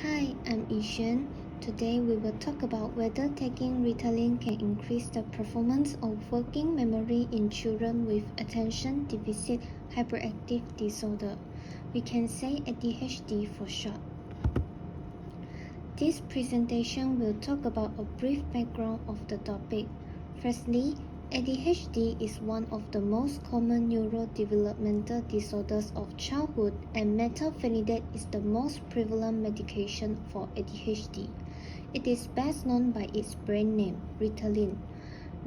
Hi, I'm Yishan. Today we will talk about whether taking Ritalin can increase the performance of working memory in children with attention deficit hyperactive disorder. We can say ADHD for short. This presentation will talk about a brief background of the topic. Firstly, ADHD is one of the most common neurodevelopmental disorders of childhood, and methylphenidate is the most prevalent medication for ADHD. It is best known by its brand name, Ritalin.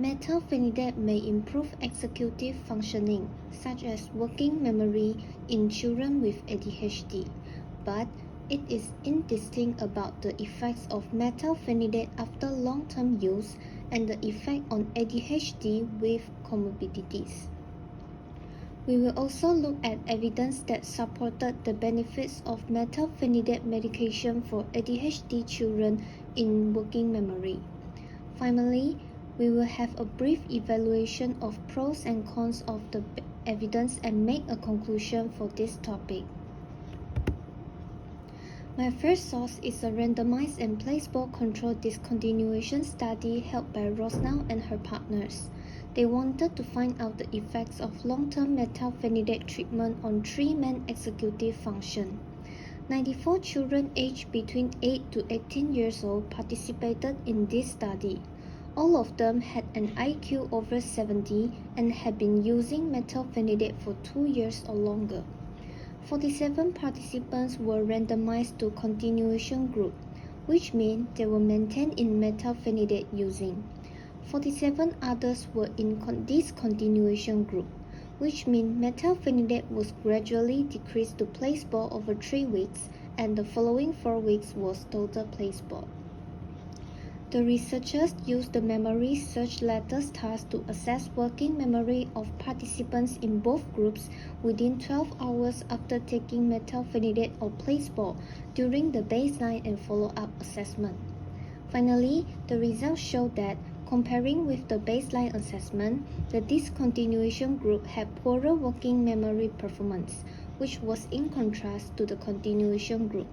Methylphenidate may improve executive functioning, such as working memory, in children with ADHD, but it is indistinct about the effects of methylphenidate after long-term use and the effect on ADHD with comorbidities. We will also look at evidence that supported the benefits of methylphenidate medication for ADHD children in working memory. Finally, we will have a brief evaluation of pros and cons of the evidence and make a conclusion for this topic. My first source is a randomized and placebo-controlled discontinuation study held by Rosnell and her partners. They wanted to find out the effects of long-term methylphenidate treatment on three main executive function. 94 children aged between 8 to 18 years old participated in this study. All of them had an IQ over 70 and had been using methylphenidate for 2 years or longer. 47 participants were randomized to continuation group, which means they were maintained in methylphenidate using. 47 others were in discontinuation group, which means methylphenidate was gradually decreased to placebo over 3 weeks, and the following 4 weeks was total placebo. The researchers used the memory search letters task to assess working memory of participants in both groups within 12 hours after taking methylphenidate or placebo during the baseline and follow-up assessment. Finally, the results showed that, comparing with the baseline assessment, the discontinuation group had poorer working memory performance, which was in contrast to the continuation group.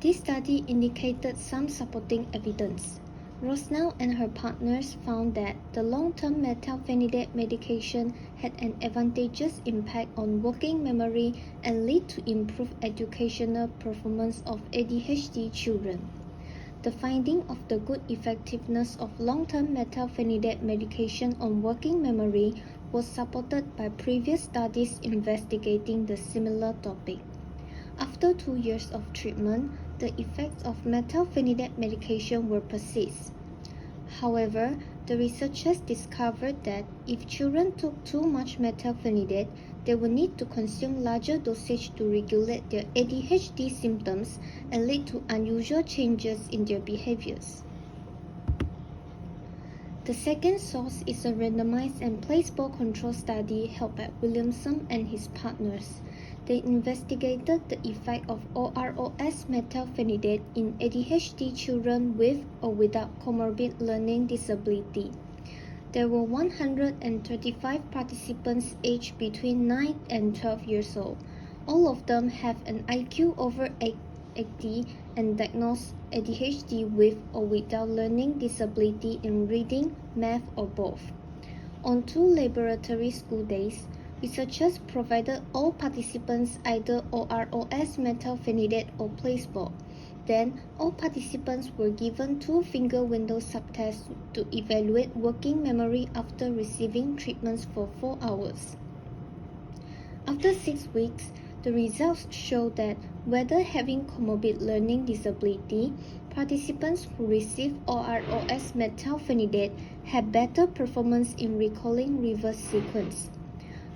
This study indicated some supporting evidence. Rosnell and her partners found that the long-term methylphenidate medication had an advantageous impact on working memory and led to improved educational performance of ADHD children. The finding of the good effectiveness of long-term methylphenidate medication on working memory was supported by previous studies investigating the similar topic. After 2 years of treatment, the effects of methylphenidate medication will persist. However, the researchers discovered that if children took too much methylphenidate, they would need to consume larger dosage to regulate their ADHD symptoms and lead to unusual changes in their behaviors. The second source is a randomized and placebo-controlled study held by Williamson and his partners. They investigated the effect of OROS methylphenidate in ADHD children with or without comorbid learning disability. There were 135 participants aged between 9 and 12 years old. All of them have an IQ over 80 and diagnosed ADHD with or without learning disability in reading, math, or both. On 2 laboratory school days, researchers provided all participants either OROS methylphenidate or placebo. Then, all participants were given 2 finger window subtests to evaluate working memory after receiving treatments for 4 hours. After 6 weeks, the results showed that whether having comorbid learning disability, participants who received OROS methylphenidate had better performance in recalling reverse sequence.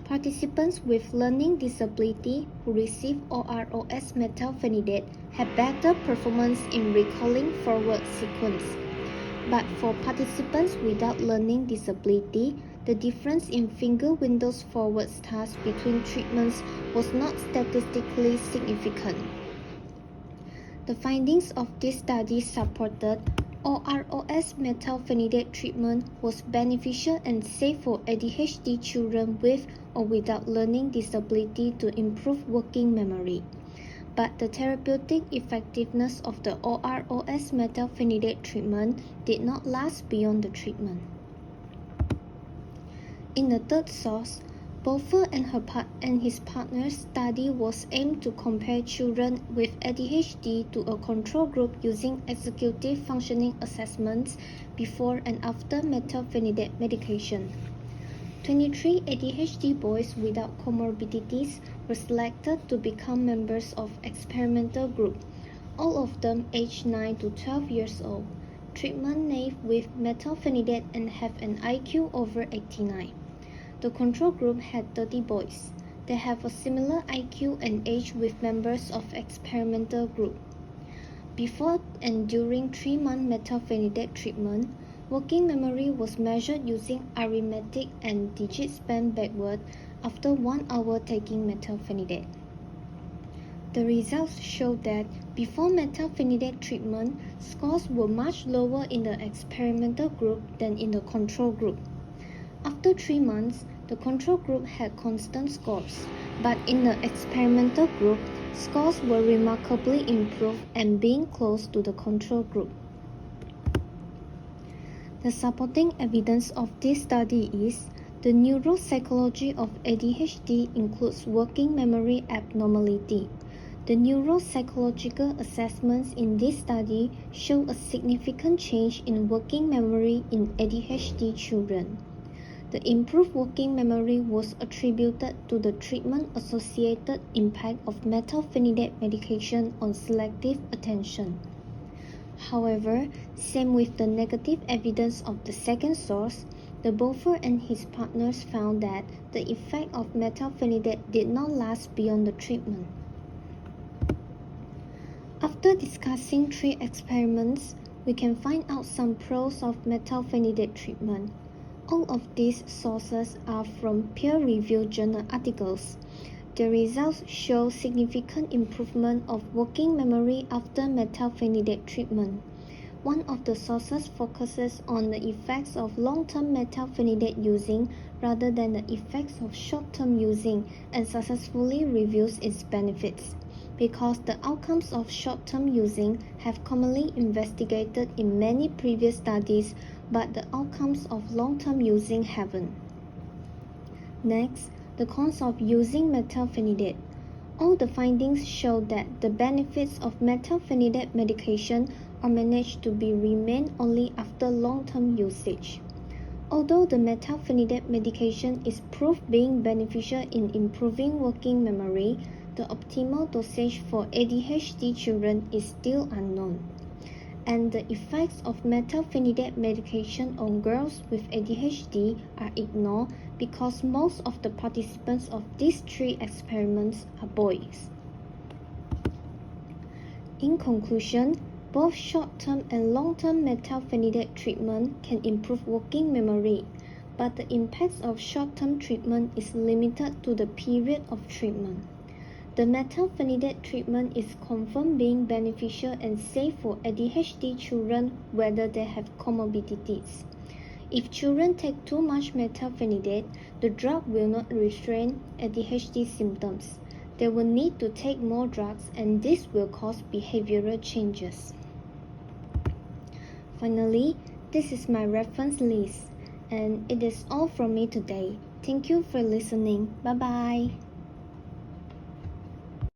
Participants with learning disability who received OROS methylphenidate had better performance in recalling forward sequence. But for participants without learning disability, the difference in finger windows forward task between treatments was not statistically significant. The findings of this study supported OROS methylphenidate treatment was beneficial and safe for ADHD children with or without learning disability to improve working memory. but the therapeutic effectiveness of the OROS methylphenidate treatment did not last beyond the treatment. In the third source, Bofer and his partner's study was aimed to compare children with ADHD to a control group using executive functioning assessments before and after methylphenidate medication. 23 ADHD boys without comorbidities were selected to become members of experimental group, all of them aged 9 to 12 years old, treatment naive with methylphenidate and have an IQ over 89. The control group had 30 boys. They have a similar IQ and age with members of experimental group. Before and during 3-month methylphenidate treatment, working memory was measured using arithmetic and digit span backward after 1 hour taking methylphenidate. The results showed that before methylphenidate treatment, scores were much lower in the experimental group than in the control group. After 3 months, the control group had constant scores, but in the experimental group, scores were remarkably improved and being close to the control group. The supporting evidence of this study is the neuropsychology of ADHD includes working memory abnormality. The neuropsychological assessments in this study show a significant change in working memory in ADHD children. The improved working memory was attributed to the treatment-associated impact of methylphenidate medication on selective attention. However, same with the negative evidence of the second source, the Bofer and his partners found that the effect of methylphenidate did not last beyond the treatment. After discussing 3 experiments, we can find out some pros of methylphenidate treatment. All of these sources are from peer-reviewed journal articles. The results show significant improvement of working memory after methylphenidate treatment. One of the sources focuses on the effects of long-term methylphenidate using rather than the effects of short-term using and successfully reviews its benefits, because the outcomes of short-term using have commonly investigated in many previous studies, but the outcomes of long-term using haven't. Next, the cons of using methylphenidate. All the findings show that the benefits of methylphenidate medication are managed to be remain only after long-term usage. Although the methylphenidate medication is proved being beneficial in improving working memory, the optimal dosage for ADHD children is still unknown, and the effects of methylphenidate medication on girls with ADHD are ignored because most of the participants of these 3 experiments are boys. In conclusion, both short-term and long-term methylphenidate treatment can improve working memory, but the impacts of short-term treatment is limited to the period of treatment. The methylphenidate treatment is confirmed being beneficial and safe for ADHD children whether they have comorbidities. If children take too much methylphenidate, the drug will not restrain ADHD symptoms. They will need to take more drugs, and this will cause behavioral changes. Finally, this is my reference list, and it is all from me today. Thank you for listening. Bye bye.